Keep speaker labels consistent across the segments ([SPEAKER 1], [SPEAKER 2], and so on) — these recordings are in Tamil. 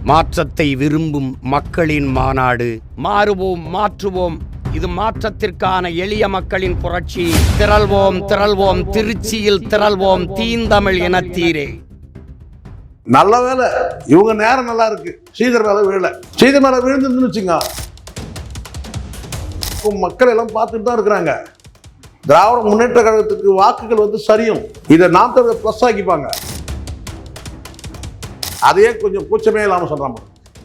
[SPEAKER 1] மாற்றத்தை விரும்பும் மக்களின் மாநாடு. மாறுவோம், மாற்றுவோம். இது மாற்றத்திற்கான எளிய மக்களின் புரட்சி. திரள்வோம், திரள்வோம், திருச்சியில் திரள்வோம், தீந்தமிழ் இனத்தீரே.
[SPEAKER 2] நல்ல வேலை, இவங்க நேரம் நல்லா இருக்கு. ஸ்ரீதர் மேல விழல. ஸ்ரீதர் மேல விழுந்துன்னு வச்சுங்க, மக்கள் எல்லாம் பார்த்துட்டு தான் இருக்கிறாங்க. திராவிட முன்னேற்ற கழகத்துக்கு வாக்குகள் வந்து சரியும். இதை நாம் தமிழர் ப்ளஸ் ஆக்கிப்பாங்க. அதையே கொஞ்சம் கூச்சமே இல்லாமல் சொல்கிறாங்க.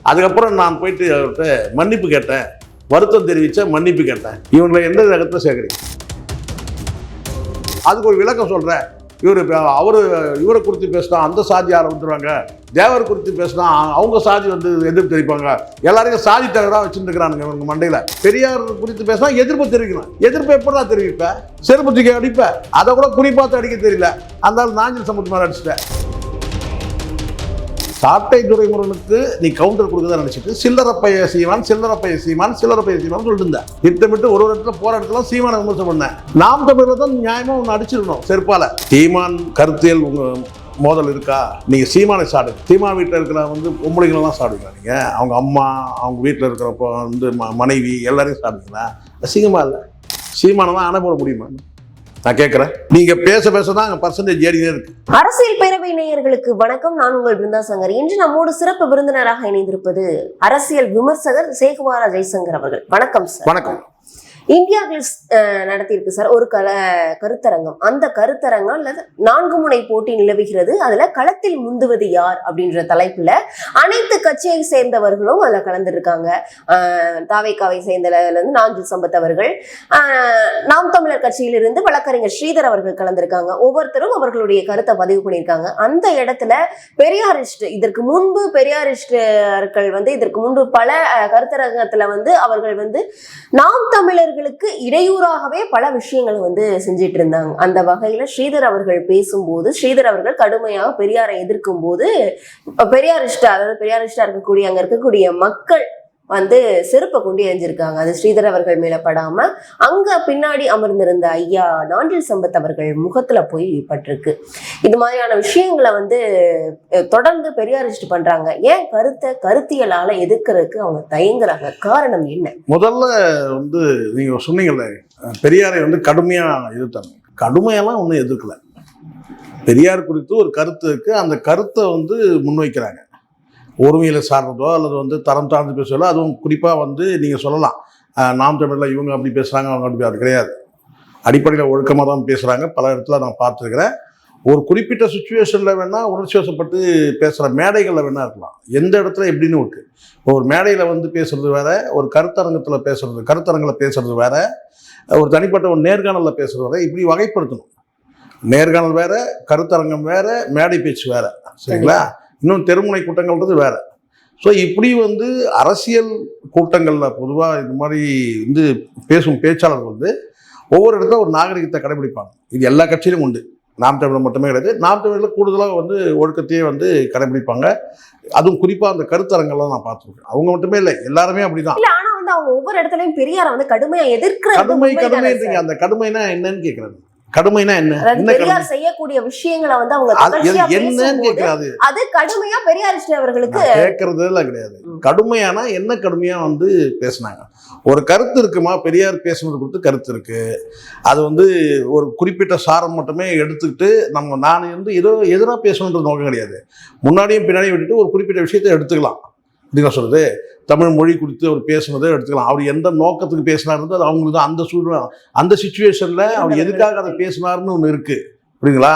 [SPEAKER 2] அதுக்கப்புறம் நான் போயிட்டு அவர்கிட்ட மன்னிப்பு கேட்டேன், வருத்தம் தெரிவித்தேன், மன்னிப்பு கேட்டேன். இவங்களை எந்த ரகத்தை சேர்க்குறீங்க? அதுக்கு ஒரு விளக்கம் சொல்கிறேன். இவரை குறித்து பேசினா அந்த சாதி ஆரம்பித்துருவாங்க, தேவர் குறித்து பேசினா அவங்க சாதி வந்து எதிர்ப்பு தெரிவிப்பாங்க. எல்லாரையும் சாதி தகராக வச்சுருக்கிறானுங்க இவங்க மண்டையில். பெரியார் குறித்து பேசினா எதிர்ப்பு தெரிவிக்கணும். எதிர்ப்பு எப்படி தான் தெரிவிப்பேன்? செருப்புத்திக்கு அடிப்பேன். அதை கூட குறிப்பாத்து அடிக்க தெரியல. அந்த நாஞ்சில் சமூகத்து மேலே அடிச்சிட்டேன். சாட்டை துரைமுருகனுக்கு நீ கவுண்டர் கொடுக்கதான் நினைச்சிட்டு சில்லறப்பைய சீமான் சொல்லிட்டு இருந்தேன். திட்டமிட்டு ஒரு இடத்துல போற இடத்துல சீமான விமர்சனம் பண்ணேன். நாம் தமிழர் தான் நியாயமா ஒன்று அடிச்சிடணும் செருப்பால. சீமான் கருத்தியல் உங்க மோதல் இருக்கா? நீங்க சீமானை சாடுங்க. சீமா வீட்டில் இருக்கிற வந்து பொம்பளைங்களெல்லாம் சாடுவீங்களா? நீங்க அவங்க அம்மா, அவங்க வீட்டில் இருக்கிறப்போ வந்து மனைவி எல்லாரையும் சாடுவீங்களா? அசிங்கமா இல்லை. சீமானை தான் அணை போட முடியுமா? நான் கேட்கிறேன். நீங்க பேசதான் அங்க பர்சன்டேஜ் ஏறினே இருக்கு.
[SPEAKER 3] அரசியல் பேரவை நேயர்களுக்கு வணக்கம். நான் உங்கள் பிருந்தா சங்கர். இன்று நம்மோடு சிறப்பு விருந்தினராக இணைந்திருப்பது அரசியல் விமர்சகர் சேகுவாரா ஜெய்சங்கர் அவர்கள். வணக்கம் சார்.
[SPEAKER 2] வணக்கம்.
[SPEAKER 3] இந்தியா கிளிஸ் நடத்தியிருக்கு சார் ஒரு கருத்தரங்கம். அந்த கருத்தரங்கம் 4 முனை போட்டி நிலவுகிறது. அதுல களத்தில் முந்துவது யார் அப்படின்ற தலைப்புல அனைத்து கட்சியை சேர்ந்தவர்களும் அதுல கலந்துருக்காங்க. தாவேக்காவை சேர்ந்ததுல இருந்து நாஞ்சில் சம்பத் அவர்கள், நாம் தமிழர் கட்சியிலிருந்து வழக்கறிஞர் ஸ்ரீதர் அவர்கள் கலந்திருக்காங்க. ஒவ்வொருத்தரும் அவர்களுடைய கருத்தை பதிவு பண்ணியிருக்காங்க. அந்த இடத்துல பெரியாரிஸ்ட், இதற்கு முன்பு பெரியாரிஸ்டர்கள் வந்து இதற்கு முன்பு பல கருத்தரங்கத்துல வந்து அவர்கள் வந்து நாம் தமிழர் இடையூறாகவே பல விஷயங்களை வந்து செஞ்சிட்டு இருந்தாங்க. அந்த வகையில ஸ்ரீதர் அவர்கள் பேசும்போது, ஸ்ரீதர் அவர்கள் கடுமையாக பெரியாரை எதிர்க்கும் போது பெரியாரிஸ்டா இருக்கக்கூடிய அங்க இருக்கக்கூடிய மக்கள் வந்து செருப்பை கொண்டு எரிஞ்சிருக்காங்க. அது ஸ்ரீதர் அவர்கள் மேல படாம அங்க பின்னாடி அமர்ந்திருந்த ஐயா நாஞ்சில் சம்பத் அவர்கள் முகத்துல போய் பட்டிருக்கு. இது மாதிரியான விஷயங்களை வந்து தொடர்ந்து பெரியாரிஸ்ட் பண்றாங்க. ஏன் கருத்தியலால எதிர்க்கிறதுக்கு அவங்க தயங்குறாங்க? காரணம் என்ன?
[SPEAKER 2] முதல்ல வந்து நீங்க சொன்னீங்கல்ல, பெரியாரை வந்து கடுமையா எதிர்த்தாங்க. கடுமையெல்லாம் ஒன்றும் எதிர்க்கல. பெரியார் குறித்து ஒரு கருத்து இருக்கு, அந்த கருத்தை வந்து முன்வைக்கிறாங்க. ஒருமையில சார்ந்ததோ அல்லது வந்து தரம் சார்ந்து பேசுவதோ, அதுவும் குறிப்பாக வந்து நீங்கள் சொல்லலாம் நாம் தமிழில் இவங்க அப்படி பேசுகிறாங்க, அவங்க அப்படி அது கிடையாது. அடிப்படையில் ஒழுக்கமாக தான் பேசுகிறாங்க. பல இடத்துல நான் பார்த்துருக்கிறேன். ஒரு குறிப்பிட்ட சுச்சுவேஷனில் வேணால் உணர்ச்சி வசப்பட்டு பேசுகிற மேடைகளில் வேணா இருக்கலாம். எந்த இடத்துல எப்படின்னு இருக்கு. ஒரு மேடையில் வந்து பேசுறது வேற, ஒரு கருத்தரங்கில் பேசுறது வேற, ஒரு தனிப்பட்ட ஒரு நேர்காணலில் பேசுறது வேற. இப்படி வகைப்படுத்தணும். நேர்காணல் வேற, கருத்தரங்கம் வேற, மேடை பேச்சு வேற. சரிங்களா? இன்னும் தெருமுனை கூட்டங்கள்ன்றது வேற. ஸோ இப்படி வந்து அரசியல் கூட்டங்களில் பொதுவாக இந்த மாதிரி வந்து பேசும் பேச்சாளர்கள் வந்து ஒவ்வொரு இடத்துல ஒரு நாகரிகத்தை கடைபிடிப்பாங்க. இது எல்லா கட்சியிலும் உண்டு. நாம் தமிழர் மட்டுமே கிடையாது. நாம் தமிழில் கூடுதலாக வந்து ஒழுக்கத்தையே வந்து கடைபிடிப்பாங்க. அதுவும் குறிப்பாக அந்த கருத்தரங்கள்லாம் நான் பார்த்துருக்கேன். அவங்க மட்டுமே இல்லை, எல்லாருமே அப்படிதான்.
[SPEAKER 3] அவங்க ஒவ்வொரு இடத்துலயும் பெரியாரை வந்து கடுமையா எதிர்க்கிற
[SPEAKER 2] கடுமைன்றீங்க. அந்த கடுமைனா என்னன்னு கேட்கறது. கடுமைனா என்ன
[SPEAKER 3] செய்யக்கூடிய விஷயங்களை வந்து அவங்க
[SPEAKER 2] என்னன்னு கேட்கறாது.
[SPEAKER 3] அது கடுமையா பெரியாரிஸ்ட் அவர்களுக்கு
[SPEAKER 2] கேட்கறது எல்லாம் கிடையாது. கடுமையானா என்ன கடுமையா வந்து பேசினாங்க. ஒரு கருத்து இருக்குமா, பெரியார் பேசுனது கொடுத்து கருத்து இருக்கு. அது வந்து ஒரு குறிப்பிட்ட சாரம் மட்டுமே எடுத்துக்கிட்டு நான் வந்து ஏதோ எதிராக பேசணுன்றது நோக்கம் கிடையாது. முன்னாடியும் பின்னாடியும் விட்டுட்டு ஒரு குறிப்பிட்ட விஷயத்தை எடுத்துக்கலாம். இதுங்க சொல்றது தமிழ் மொழி குறித்து அவர் பேசுனதை எடுத்துக்கலாம். அவர் எந்த நோக்கத்துக்கு பேசினாருன்னு அது அவங்களுக்கு அந்த சூழ்நிலை, அந்த சிச்சுவேஷன்ல அவர் எதுக்காக அதை பேசினாருன்னு ஒன்று இருக்கு. புரியுதுங்களா?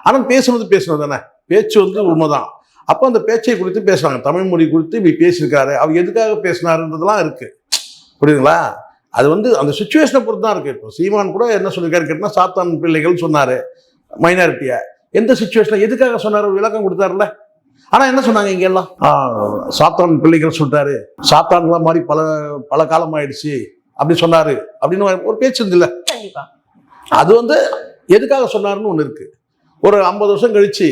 [SPEAKER 2] ஆனால் பேசுனது தானே, பேச்சு வந்து உண்மைதான். அப்போ அந்த பேச்சை குறித்து பேசுறாங்க. தமிழ் மொழி குறித்து இப்படி பேசியிருக்காரு, அவர் எதுக்காக பேசினாருன்றதுலாம் இருக்கு. புரியுதுங்களா? அது வந்து அந்த சிச்சுவேஷனை பொறுத்து தான் இருக்கு. இப்போ சீமான் கூட என்ன சொல்லியிருக்காரு கேட்டா, சாத்தான் பிள்ளைகள் சொன்னாரு, மைனாரிட்டியை எந்த சிச்சுவேஷன்ல எதுக்காக சொன்னார் விளக்கம் கொடுத்தாருல்ல. ஆனா என்ன சொன்னாங்க இங்க எல்லாம், சாத்தான் பிள்ளைகள் சொல்லிட்டாரு, சாத்தான்லாம் மாதிரி பல காலம் ஆயிடுச்சு அப்படி சொன்னாரு அப்படின்னு ஒரு பேச்சு இருந்துல்ல. அது வந்து எதுக்காக சொன்னாருன்னு ஒண்ணு இருக்கு. ஒரு 50 வருஷம் கழிச்சு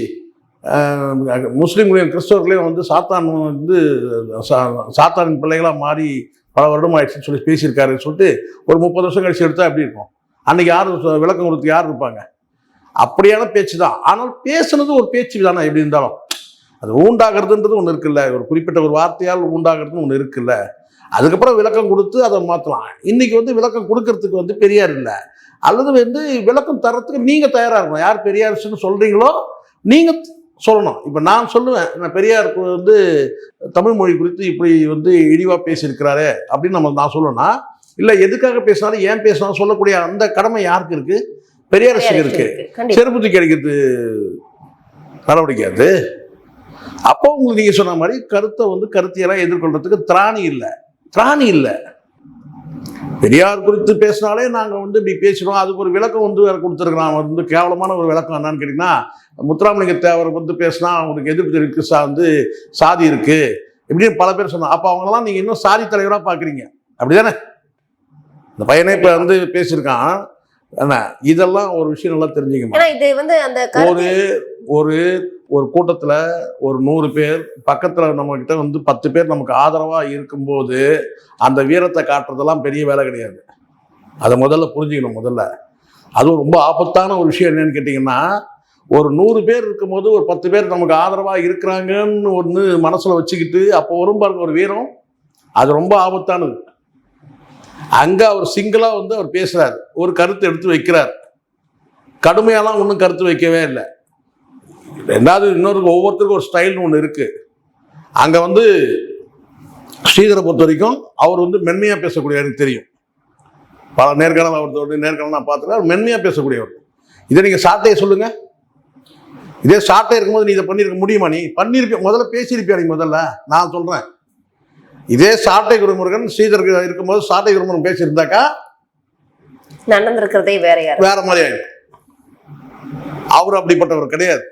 [SPEAKER 2] முஸ்லீம்களையும் கிறிஸ்தவர்களையும் வந்து சாத்தானின் பிள்ளைகளா மாறி பல வருடம் ஆயிடுச்சுன்னு சொல்லி பேசியிருக்காருன்னு சொல்லிட்டு ஒரு 30 வருஷம் கழிச்சு எடுத்தா எப்படி இருக்கும்? அன்னைக்கு யார் விளக்கம் கொடுத்து யார் இருப்பாங்க? அப்படியான பேச்சு தான். ஆனால் பேசுனது ஒரு பேச்சு தானே எப்படி இருந்தாலும். அது ஊண்டாகிறதுன்றது ஒன்று இருக்குல்ல, ஒரு குறிப்பிட்ட ஒரு வார்த்தையால் ஊண்டாகிறதுன்னு ஒன்று இருக்குல்ல, அதுக்கப்புறம் விளக்கம் கொடுத்து அதை மாற்றலாம். இன்னைக்கு வந்து விளக்கம் கொடுக்கறதுக்கு வந்து பெரியார் இல்லை, அல்லது வந்து விளக்கம் தரத்துக்கு நீங்கள் தயாராக இருக்கணும். யார் பெரியார்ஸ்ன்னு சொல்கிறீங்களோ நீங்கள் சொல்லணும். இப்போ நான் சொல்லுவேன், நான் பெரியாருக்கு வந்து தமிழ் மொழி குறித்து இப்படி வந்து இழிவாக பேசியிருக்கிறாரு அப்படின்னு நான் சொல்லணும்னா, இல்லை எதுக்காக பேசினாலும் ஏன் பேசினாலும் சொல்லக்கூடிய அந்த கடமை யாருக்கு இருக்குது? பெரியாரசுக்கு இருக்கு. செருப்பு தூக்கி அடிக்கிறது நடவடிக்கை அது. அப்போ உங்களுக்கு நீங்கள் சொன்ன மாதிரி கருத்தை வந்து கருத்தியெல்லாம் எதிர்கொள்றதுக்கு திராணி இல்லை. பெரியார் குறித்து பேசினாலே நாங்கள் வந்து இப்படி பேசுகிறோம், அதுக்கு ஒரு விளக்கம் வந்து வேறு கொடுத்துருக்குறோம். அவன் வந்து கேவலமான ஒரு விளக்கம் என்னன்னு கேட்டிங்கன்னா, முத்துராமலிங்க தேவர் வந்து பேசினா அவங்களுக்கு எதிர்ப்பு தெரிவிக்கு வந்து சாதி இருக்குது இப்படின்னு பல பேர் சொன்னாங்க. அப்போ அவங்களெல்லாம் நீங்கள் இன்னும் சாதி தலைவராக பார்க்குறீங்க, அப்படி தானே? இந்த பையனே இப்போ வந்து பேசியிருக்கான். இதெல்லாம் ஒரு விஷயம் நல்லா தெரிஞ்சுக்கணும். ஒரு கூட்டத்தில் ஒரு 100 பேர் பக்கத்தில் நம்ம கிட்ட வந்து 10 பேர் நமக்கு ஆதரவாக இருக்கும்போது அந்த வீரத்தை காட்டுறதெல்லாம் பெரிய வேலை கிடையாது. அதை முதல்ல புரிஞ்சுக்கணும். அதுவும் ரொம்ப ஆபத்தான ஒரு விஷயம் என்னன்னு கேட்டிங்கன்னா, ஒரு 100 பேர் இருக்கும்போது ஒரு 10 பேர் நமக்கு ஆதரவாக இருக்கிறாங்கன்னு ஒன்று மனசில் வச்சுக்கிட்டு அப்போ வரும் பாருங்க ஒரு வீரம், அது ரொம்ப ஆபத்தானது. அங்கே அவர் சிங்கிளாக வந்து அவர் பேசுகிறார், ஒரு கருத்து எடுத்து வைக்கிறார், கடுமையாலாம் ஒன்றும் கருத்து வைக்கவே இல்லை. ரெண்டாவது ஒவ்வொருத்தருக்கும் ஒரு ஸ்டைல்னு ஒன்று இருக்குது. அங்கே வந்து ஸ்ரீதரை பொறுத்த வரைக்கும் அவர் வந்து மென்மையாக பேசக்கூடிய எனக்கு தெரியும். பல நேர்காணல் அவர்த்தோட நேர்காணல் நான் பார்த்துருக்கேன், அவர் மென்மையாக பேசக்கூடியவர். இதை நீங்கள் சாட்டையை சொல்லுங்கள், இதே சாட்டை இருக்கும்போது நீ இதை பண்ணியிருக்க முடியுமா? நீ பண்ணியிருப்ப, முதல்ல பேசியிருப்பியா? நீ முதல்ல நான் சொல்கிறேன், இதே சாட்டை குருமுருகன் ஸ்ரீதர் இருக்கும்போது சாட்டை குருமுருகன் பேசியிருந்தாக்கா
[SPEAKER 3] நடந்திருக்கிறதே வேற மாதிரி
[SPEAKER 2] ஆயிடும். அவர் அப்படிப்பட்டவர் கிடையாது.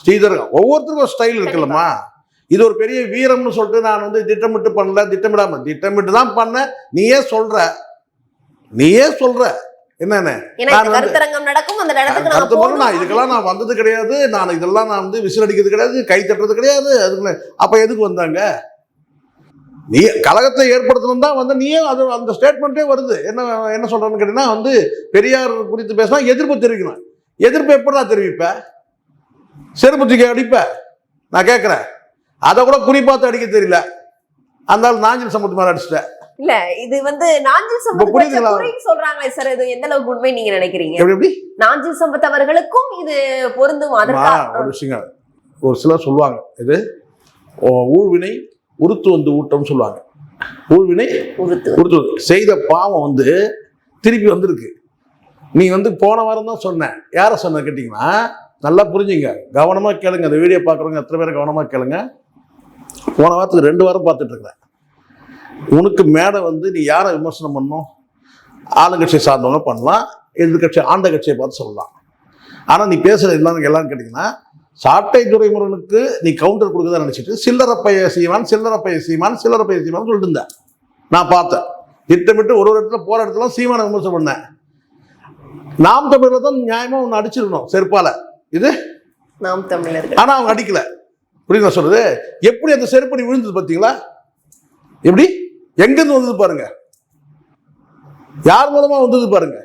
[SPEAKER 2] ஸ்ரீதர் ஒவ்வொருத்தருக்கும் ஒரு ஸ்டைல் இருக்குல்லம்மா. இது ஒரு பெரிய வீரம்னு சொல்லிட்டு நான் வந்து திட்டமிட்டு பண்ணல, திட்டமிட்டு தான் பண்ண. நீயே சொல்ற என்னன்னு இதுக்கெல்லாம் நான் வந்தது கிடையாது, நான் இதெல்லாம் நான் வந்து விசில் அடிக்கிறது கிடையாது, கை தட்டுறது கிடையாது. அதுக்கு அப்ப எதுக்கு வந்தாங்க? நீ கழகத்தை ஏற்படுத்தணும் தான் வந்து நீயே அது அந்த ஸ்டேட்மெண்ட்டே வருது. என்ன சொல்றேன்னு கேட்டீங்கன்னா, வந்து பெரியார் குறித்து பேசினா எதிர்ப்பு தெரிவிக்கணும். எதிர்ப்பு எப்படா தெரிவிப்ப? செருப்பு தூக்கி அடிப்ப? நான் கேட்கிறேன். அதை கூட குறி பார்த்து அடிக்க தெரியல, அந்த நாஞ்சில் சம்பத்து மேல அடிச்சுட்டேன்.
[SPEAKER 3] இல்ல இது வந்து நாஞ்சில் சம்பத் சொல்றாங்களே சார், இது எந்த அளவுக்கு உண்மை நீங்க நினைக்கிறீங்க? எப்படி நாஞ்சில் சம்பத் அவர்களுக்கும் இது பொருந்தும்?
[SPEAKER 2] ஒரு விஷயம் ஒரு சிலர் சொல்லுவாங்க, இது ஊழ்வினை உருத்து வந்து ஊட்டம் சொல்லுவாங்க. ஊழ்வினை உருத்து செய்த பாவம் வந்து திருப்பி வந்திருக்கு. நீ வந்து போன வாரம் தான் சொன்ன, யாரை சொன்ன கேட்டிங்கன்னா நல்லா புரிஞ்சுங்க, கவனமாக கேளுங்க. அந்த வீடியோ பார்க்குறவங்க எத்தனை பேர் கவனமாக கேளுங்க. போன வாரத்துக்கு 2 வாரம் பார்த்துட்டு இருக்கிறேன். உனக்கு மேடை வந்து நீ யாரை விமர்சனம் பண்ணணும்? ஆளுங்கட்சியை சார்ந்தவங்க பண்ணலாம், எதிர்கட்சி ஆண்ட கட்சியை பார்த்து சொல்லலாம். ஆனால் நீ பேசுறது எல்லாரும் கேட்டிங்கன்னா, சாட்டை துரைமுருகனுக்கு நீ கவுண்டர் கொடுக்குறதா நினைச்சிட்டு சில்லறப்பைய சீமான் சொல்லிட்டு இருந்தேன். நான் பார்த்தேன், திட்டமிட்டு ஒரு இடத்துல போற இடத்துல சீமான விமர்சனம் பண்ணேன். நாம் தமிழர் தான் நியாயமா ஒன்று அடிச்சிருக்கணும் செருப்பால, இது
[SPEAKER 3] நாம் தமிழர்.
[SPEAKER 2] ஆனா அவங்க அடிக்கல. புரியுதா சொல்றது? எப்படி அந்த செருப்படி விழுந்தது பார்த்தீங்களா? எப்படி எங்கிருந்து வந்தது பாருங்க, யார் மூலமா வந்தது பாருங்க.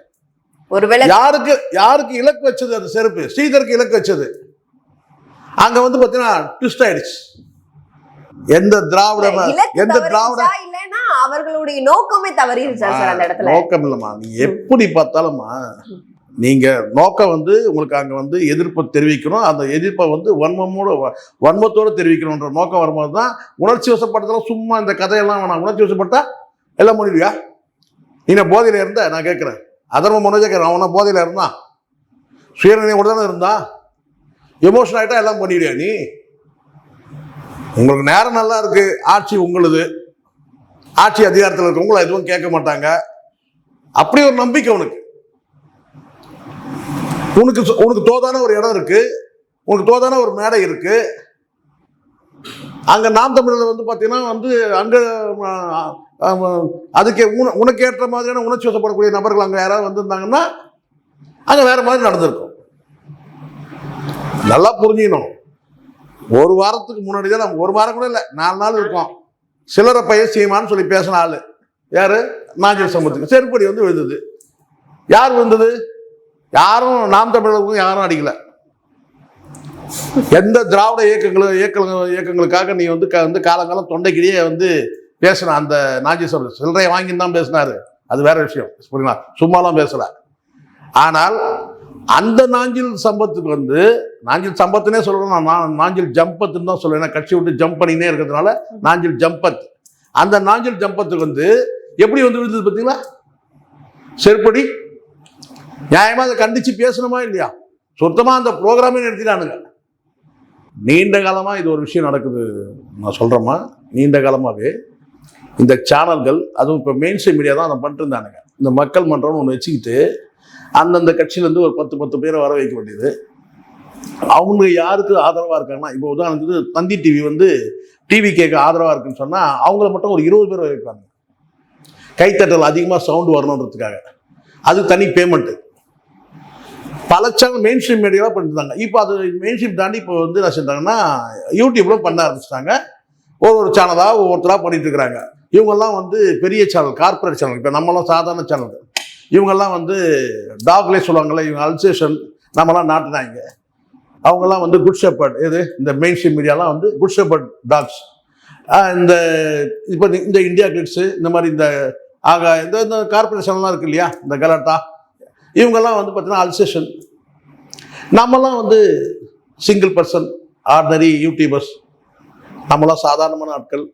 [SPEAKER 3] ஒருவேளை
[SPEAKER 2] யாருக்கு இலக்கு வச்சது அந்த செருப்பு? ஸ்ரீதருக்கு இலக்கு வச்சது. அங்க வந்து பாத்தீங்கன்னா ட்விஸ்ட் ஆயிடுச்சு. எந்த திராவிட
[SPEAKER 3] இல்லைன்னா அவர்களுடைய நோக்கமே தவறிடுச்சா சார் அந்த இடத்துல?
[SPEAKER 2] நோக்கம் இல்லம்மா, நீங்க எப்படி பார்த்தாலும்மா நீங்க நோக்கம் வந்து உங்களுக்கு அங்க வந்து எதிர்ப்பை தெரிவிக்கணும். அந்த எதிர்ப்பை வந்து வன்மத்தோட தெரிவிக்கணும்ன்ற நோக்கம் வரும்போது தான். உணர்ச்சி வசப்பட்டதெல்லாம் சும்மா இந்த கதையெல்லாம் வேணாம். உணர்ச்சி வசப்பட்டா எல்லாம் முடிவியா? நீ போதையில இருந்த? நான் கேட்கிறேன், அதர்ம மனோஜா கேட்கிறேன், அவனா போதையில இருந்தான்? சுயநிலை கூட தானே இருந்தா? எமோஷன் ஆகிட்டா எல்லாம் பண்ணிடுயா நீ? உங்களுக்கு நேரம் நல்லா இருக்கு, ஆட்சி உங்களுது, ஆட்சி அதிகாரத்தில் இருக்கவங்கள எதுவும் கேட்க மாட்டாங்க, அப்படி ஒரு நம்பிக்கை உனக்கு தோதான ஒரு இடம் இருக்கு, உனக்கு தோதான ஒரு மேடை இருக்கு. அங்க நாம் தமிழர் வந்து பாத்தீங்கன்னா வந்து அங்க அதுக்கு உனக்கு ஏற்ற மாதிரியான உணர்ச்சி வசப்படக்கூடிய நபர்கள் அங்க யாராவது வந்திருந்தாங்கன்னா அங்க வேற மாதிரி நடந்திருக்கும். நல்லா புரிஞ்சுக்கணும். ஒரு வாரத்துக்கு முன்னாடி தான், நம்ம ஒரு வாரம் கூட இல்லை, 4 நாள் இருக்கோம், சிலரை பைய சீமான்னு சொல்லி பேசின ஆளு யாரு? நாஞ்சில் சம்பத்துக்கு செருப்படி வந்து விழுந்தது. யார் விழுந்தது? யாரும் நாம் தமிழர்களுக்கும் யாரும் அடிக்கல. எந்த திராவிட இயக்கங்களுக்காக நீ வந்து காலங்காலம் தொண்டைக்கிடையே வந்து பேசின அந்த நாகேஸ்வரர் சில்லறையை வாங்கி தான் பேசினாரு, அது வேற விஷயம். புரியுங்களா? சும்மாலாம் பேசல. ஆனால் அந்த நாஞ்சில் சம்பத்துக்கு வந்து, நாஞ்சில் சம்பத்துனே சொல்லணும், நான் நாஞ்சில் ஜம்பத்துன்னு தான் சொல்லுவேன், கட்சி விட்டு ஜம்ப் பண்ணினே இருக்கிறதுனால நாஞ்சில் ஜம்பத். அந்த நாஞ்சில் ஜம்பத்துக்கு வந்து எப்படி வந்து விழுந்தது பார்த்தீங்களா? செருப்படி. நியாயமா அதை கண்டிச்சு பேசணுமா இல்லையா? சுத்தமா அந்த ப்ரோக்ராமே நிறுத்தினானுங்க. நீண்ட காலமா இது ஒரு விஷயம் நடக்குது. நான் சொல்றேம்மா, நீண்ட காலமாவே இந்த சேனல்கள், அதுவும் இப்போ மெயின் ஸ்ட்ரீம் மீடியா தான் அதை பண்ணிட்டு இருந்தானுங்க. இந்த மக்கள் மன்றம்னு ஒன்று வச்சுக்கிட்டு அந்தந்த கட்சியிலேருந்து ஒரு 10 பேரை வர வைக்க வேண்டியது. அவங்க யாருக்கு ஆதரவாக இருக்காங்கன்னா, இப்போ உதாரணத்துக்கு தந்தி டிவி வந்து டிவி கேட்க ஆதரவாக இருக்குன்னு சொன்னால் அவங்கள மட்டும் ஒரு 20 பேர் வைப்பாங்க. கைத்தட்டல் அதிகமாக சவுண்டு வரணுன்றதுக்காக. அது தனி பேமெண்ட்டு. பல சேனல் மெயின் ஸ்ட்ரீம் மீடியாவாக பண்ணிருந்தாங்க. இப்போ அது மெயின் ஸ்ட்ரீம் தாண்டி இப்போ வந்து என்ன செஞ்சாங்கன்னா யூடியூப்ல பண்ண ஆரம்பிச்சிட்டாங்க. ஒரு சேனலாக ஒவ்வொருத்தராக பண்ணிட்டு இருக்கிறாங்க. இவங்கெல்லாம் வந்து பெரிய சேனல், கார்பரேட் சேனல். இப்போ நம்மளாம் சாதாரண சேனல். இவங்கெல்லாம் வந்து டாக்லே சொல்லுவாங்கள்ல, இவங்க அல்சேஷன், நம்மலாம் நாட்டுனாங்க. அவங்கெல்லாம் வந்து குட் ஷெப்பர்ட். இது இந்த மெயின் ஸ்ட்ரீம் மீடியாலாம் வந்து குட் ஷெப்பர்ட் டாக்ஸ். இந்த இப்போ இந்த இந்தியா கிளிட்ஸு, இந்த மாதிரி இந்த இந்த கார்பரேட் சேனல்லாம் இருக்கு இல்லையா, இந்த கலாட்டா, இவங்கெல்லாம் வந்து பார்த்தீங்கன்னா அல்சேஷன். நம்மலாம் வந்து சிங்கிள் பர்சன், ஆர்டினரி யூடியூபர்ஸ். நம்மளாம் சாதாரணமான ஆட்கள்,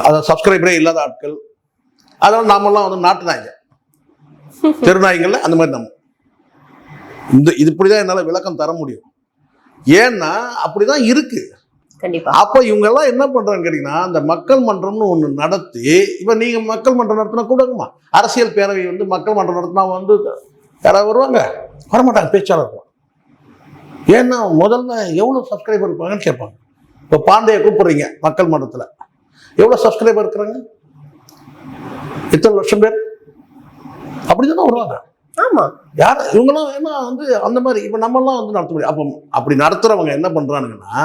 [SPEAKER 2] அதை சப்ஸ்கிரைபரே இல்லாத ஆட்கள். அதனால நாமெல்லாம் வந்து நாட்டு நாய்ங்க, தெருநாய்கள். அந்த மாதிரி நம்ம இது இப்படிதான் என்னால் விளக்கம் தர முடியும். ஏன்னா அப்படிதான் இருக்கு. அப்ப இவங்க எல்லாம் என்ன பண்றாங்க கேட்டீங்கன்னா, இந்த மக்கள் மன்றம்னு ஒண்ணு நடத்தி, இப்ப நீங்க மக்கள் மன்றம் நடத்தினா கூடமா, அரசியல் பேரவை வந்து மக்கள் மன்றம் நடத்தினா வந்து யாராவது வருவாங்க? வரமாட்டாங்க, பேச்சாளர். ஏன்னா முதல்ல எவ்வளவு சப்ஸ்கிரைபர் இருப்பாங்கன்னு கேட்பாங்க. இப்போ பாண்டிய கூப்பிடுறீங்க மக்கள் மன்றத்தில், எவ்வளோ சப்ஸ்கிரைபர் இருக்கிறாங்க? எத்தனை லட்சம் பேர்? அப்படிதான் வருவாங்க.
[SPEAKER 3] ஆமா,
[SPEAKER 2] யார் இவங்கெல்லாம்? ஏன்னா வந்து அந்த மாதிரி இப்போ நம்மெல்லாம் வந்து நடத்த முடியும். அப்போ அப்படி நடத்துறவங்க என்ன பண்றானுங்கன்னா,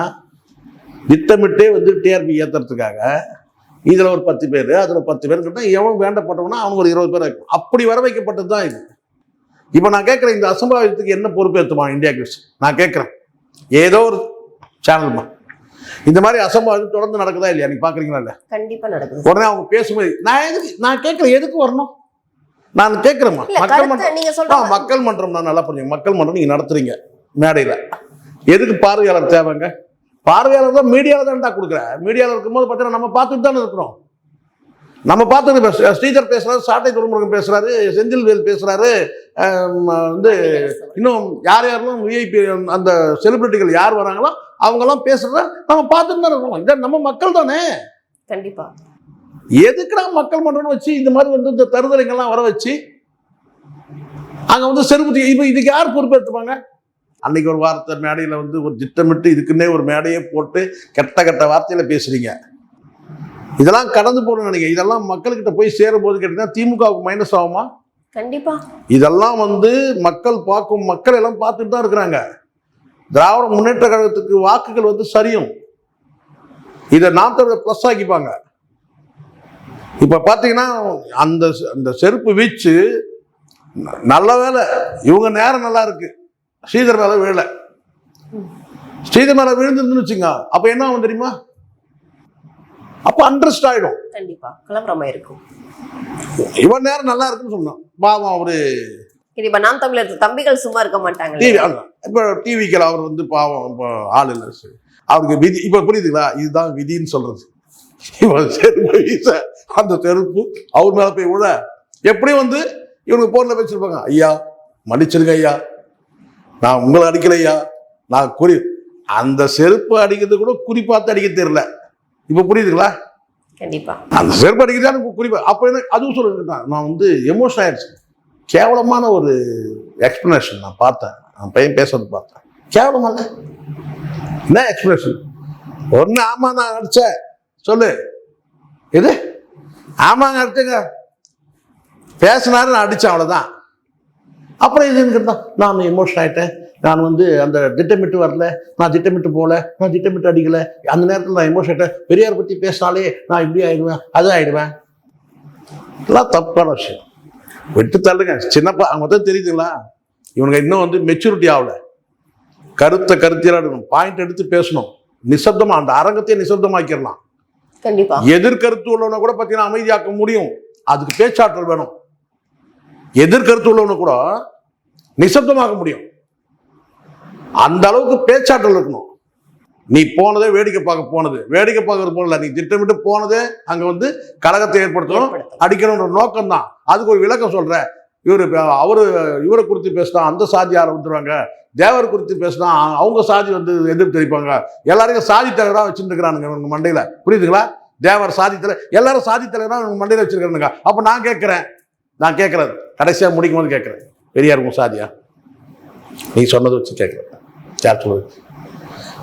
[SPEAKER 2] திட்டமிட்டே வந்து டிஆர்பி ஏற்றுறதுக்காக இதில் ஒரு 10 பேர், அதில் 10 பேர் கிட்ட எவன் வேண்டப்பட்டவனா அவனுக்கு ஒரு 20 பேர் இருக்கும். அப்படி வர வைக்கப்பட்டது தான் இது. இப்போ நான் கேட்குறேன், இந்த அசம்பாவிதத்துக்கு என்ன பொறுப்பேற்றுமா இந்தியா கிளிட்ஸ்? நான் கேட்குறேன், ஏதோ ஒரு சேனல்மா இந்த மாதிரி அசம்பாவிதம் தொடர்ந்து நடக்குதா இல்லையா? நீங்க பாக்குறீங்களா? இல்ல,
[SPEAKER 3] கண்டிப்பா நடக்குது.
[SPEAKER 2] உடனே அவங்க பேசும்போது நான் கேட்கிறேன், எதுக்கு வரணும்? நான் கேட்கிறேம்மா, மக்கள் மன்றம் நான் நல்லா புரிஞ்சுங்க. மக்கள் மன்றம் நீங்க நடத்துறீங்க மேடையில, எதுக்கு பார்வையாளர் தேவைங்க? பார்வையாளர் தான் மீடியாவில் தான்டா கொடுக்குறேன். மீடியாவில் இருக்கும்போது பார்த்தீங்கன்னா நம்ம பார்த்துட்டு தானே இருக்கிறோம். நம்ம பார்த்துட்டு ஸ்ரீதர் பேசுறாரு, சாட்டை துறைமுருகன் பேசுறாரு, செந்தில்வேல் பேசுறாரு, வந்து இன்னும் யாரெல்லாம் விஐபி அந்த செலிபிரிட்டிகள் யார் வராங்களோ அவங்கெல்லாம் பேசுறத நம்ம பார்த்துட்டு தான் இருக்கோம். இதை நம்ம மக்கள் தானே.
[SPEAKER 3] கண்டிப்பா.
[SPEAKER 2] எதுக்குடா மக்கள் மன்றம்னு வச்சு இந்த மாதிரி வந்து இந்த தருதலைங்கெல்லாம் வர வச்சு அங்க வந்து செருப்பு? இப்போ இதுக்கு யார் பொறுப்பேற்றுப்பாங்க? அன்னைக்கு ஒரு வார்த்தை மேடையில வந்து ஒரு திட்டமிட்டு இதுக்குன்னே ஒரு மேடையை போட்டு கெட்ட வார்த்தையில பேசுறீங்க. இதெல்லாம் கடந்து போகணும்னு நினைக்கிறேன். இதெல்லாம் மக்கள்கிட்ட போய் சேரும் போது கேட்டீங்கன்னா திமுகவுக்கு மைனஸ் ஆகுமா?
[SPEAKER 3] கண்டிப்பா.
[SPEAKER 2] இதெல்லாம் வந்து மக்கள் பார்க்கும், மக்கள் எல்லாம் பார்த்துட்டு தான் இருக்கிறாங்க. திராவிட முன்னேற்ற கழகத்துக்கு வாக்குகள் வந்து சரியும். இதை நாம் பிளஸ் ஆக்கிப்பாங்க. இப்ப பாத்தீங்கன்னா அந்த செருப்பு வீச்சு நல்ல வேலை, இவங்க நேரம் நல்லா இருக்கு, ஸ்ரீதர் மேல விழல. ஸ்ரீதர் மேல விழுந்துருந்துன்னு வச்சுங்க, அப்ப என்ன ஆகும் தெரியுமா? அப்ப அண்டர்ஸ்ட் ஆயிடும்.
[SPEAKER 3] கண்டிப்பா கலவரமா இருக்கும்.
[SPEAKER 2] இவன் நேரம் நல்லா இருக்குன்னு சொன்னான், பாவம் அவரு.
[SPEAKER 3] இப்ப நாம் தமிழர் தம்பிகள் சும்மா இருக்க மாட்டாங்க.
[SPEAKER 2] இப்ப டிவிக்கு அவர் வந்து பாவம் ஆள் இல்லை, அவருக்கு விதி. இப்ப புரியுதுங்களா? இதுதான் விதின்னு சொல்றது. இவன் செருப்பு வீச அந்த செருப்பு அவர் மேல போய் விழ, எப்படியும் வந்து இவனுக்கு போன்ல பேசிருப்பாங்க, ஐயா மன்னிச்சிருங்க ஐயா, நான் உங்களை அடிக்கல ஐயா, நான் அந்த செருப்பு அடிக்கிறது கூட குறிப்பாத்து அடிக்க தெரியல. இப்ப புரியுதுங்களா?
[SPEAKER 3] கண்டிப்பா.
[SPEAKER 2] அந்த செருப்பு அடிக்கிறது குறிப்பா. அப்ப என்ன அதுவும் சொல்லுங்க, நான் வந்து எமோஷன் ஆயிடுச்சு. கேவலமான ஒரு எக்ஸ்பிளனேஷன் நான் பார்த்தேன். நான் பையன் பேசுறது பார்த்தேன், கேவலமா இல்லை? என்ன எக்ஸ்பிளனேஷன்? ஒண்ணு ஆமா நான் அடிச்சேன் சொல்லு, இது ஆமாங்க அடிச்சுங்க, பேசினாரு நான் அடிச்சேன், அவ்வளவுதான். அப்புறம் இதுன்னு நான் எமோஷன் ஆயிட்டேன், நான் வந்து அந்த திட்டமிட்டு வரல, நான் திட்டமிட்டு போல, நான் திட்டமிட்டு அடிக்கல, அந்த நேரத்தில் நான் எமோஷன் ஆயிட்டேன், பெரியார் பத்தி பேசினாலே நான் இப்படி ஆயிடுவேன், அது ஆயிடுவேன். இதெல்லாம் தப்பான விஷயம். விட்டு தள்ளுங்க. சின்னப்பா அவங்க தான் தெரியுதுங்களா, இவனுங்க இன்னும் வந்து மெச்சூரிட்டி ஆகல. கருத்தியலா இருக்கணும், பாயிண்ட் எடுத்து பேசணும், நிசப்தமா அந்த அரங்கத்தையே நிசப்தமாக்கிடலாம்.
[SPEAKER 3] கண்டிப்பா
[SPEAKER 2] எதிர்கருத்து உள்ளவனை கூட பார்த்தீங்கன்னா அமைதியாக்க முடியும், அதுக்கு பேச்சாற்றல் வேணும். எதிர்கருத்து உள்ளவனை கூட நிசப்தமாக்க முடியும், அந்த அளவுக்கு பேச்சாற்றல் இருக்கணும். நீ போனதே வேடிக்கை பார்க்க போனது, வேடிக்கை பார்க்கறது போனல, நீ திட்டமிட்டு போனதே அங்க வந்து கலகத்தை ஏற்படுத்தணும், அடிக்கணும்ன்ற நோக்கம் தான். அதுக்கு ஒரு விளக்கம் சொல்ற. இவரை குறித்து பேசினா அந்த சாதி ஆரம்பித்துருவாங்க, தேவர் குறித்து பேசினா அவங்க சாதி வந்து எதிர்ப்பு தெரிவிப்பாங்க, எல்லாரையும் சாதி தலைவராக வச்சுட்டு இருக்கிறானுங்க உங்க மண்டையில. புரியுதுங்களா? தேவர் சாதி தலைவர், எல்லாரும் சாதி தலைவராக உங்க மண்டையில வச்சிருக்கானுங்க. அப்ப நான் கேட்கறேன் கடைசியா முடிக்கும் போது கேட்கறேன், பெரியார் உங்க சாதியா? நீ சொன்னதை வச்சு கேட்கறேன், யார் சொல்றது?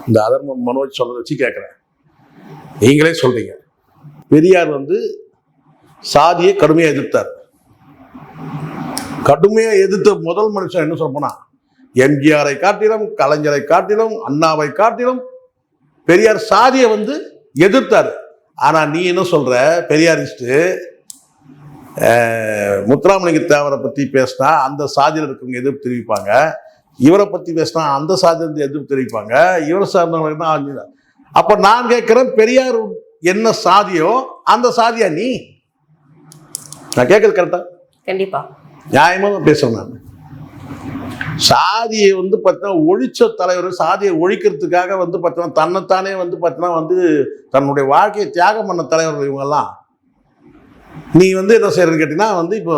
[SPEAKER 2] இந்த அதர்ம மனோஜ் சொல்றதை வச்சு கேட்கறேன். நீங்களே சொல்றீங்க பெரியார் வந்து சாதியை கடுமையா எதிர்த்தார். கடுமையா எதிர்த்த முதல் மனுஷன் என்ன சொல்லப்போனா, எம்ஜிஆரை காட்டிலும், கலைஞரை காட்டிலும், அண்ணாவை காட்டிலும் பெரியார் சாதியை வந்து எதிர்த்தாரு. ஆனா நீ என்ன சொல்ற, பெரியாரிஸ்ட் முத்துராமலிங்க தேவரை பத்தி பேசினா அந்த சாதியில் இருக்கவங்க எதிர்ப்பு தெரிவிப்பாங்க, இவரை பத்தி பேசினா அந்த சாதியிலிருந்து எதிர்ப்பு தெரிவிப்பாங்க, இவரை சார்ந்தவங்களுக்கு. அப்ப நான் கேட்கிறேன், பெரியார் என்ன சாதியோ அந்த சாதியா நீ? நான் கேட்கறது கரெக்டா?
[SPEAKER 3] கண்டிப்பா
[SPEAKER 2] நியாயமா பேசுறேன். நான் சாதியை வந்து பார்த்தீங்கன்னா ஒழிச்ச தலைவர், சாதியை ஒழிக்கிறதுக்காக வந்து பார்த்தீங்கன்னா தன்னைத்தானே வந்து பார்த்தீங்கன்னா வந்து தன்னுடைய வாழ்க்கையை தியாகம் பண்ண தலைவர்கள் இவங்கெல்லாம். நீ வந்து என்ன செய்யறதுன்னு கேட்டீங்கன்னா வந்து இப்போ